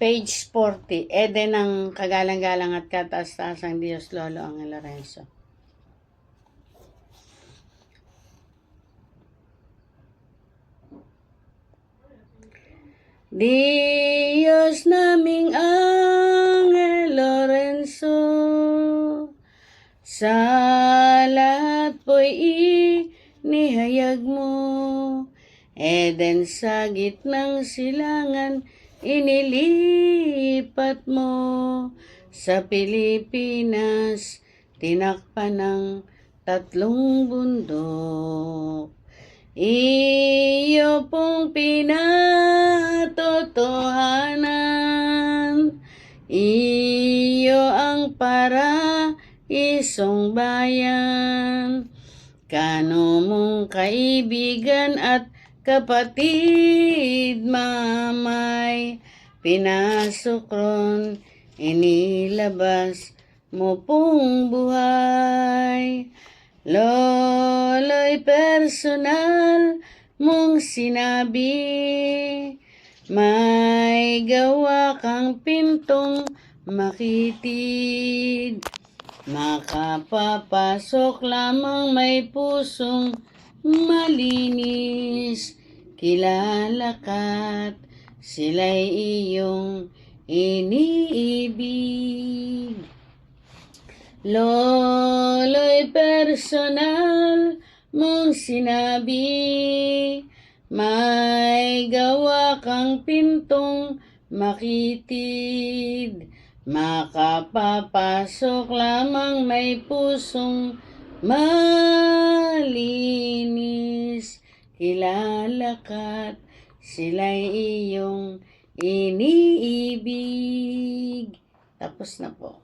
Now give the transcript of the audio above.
Page 40. Eden ng kagalang-galang at kataas-taasang Diyos Lolo Angel Lorenzo. Diyos naming Angel Lorenzo, sa lahat po'y inihayag mo. Eden sa gitnang silangan, inilipat mo. Sa Pilipinas, tinakpan ng 3 bundok. Iyo pong pinatotohanan, iyo ang paraisong bayan. Kano mong kaibigan at kapatid, mamay, pinasok ron, inilabas mo pong buhay. Lolo'y personal mong sinabi, may gawa kang pintong makitid. Makapapasok lamang may pusong malinis. Kilala ka't sila'y iyong iniibig. Lolo'y personal mong sinabi, may gawa kang pintong makitid. Makapapasok lamang may pusong malinis. Kilala ka't sila'y iyong iniibig. Tapos na po.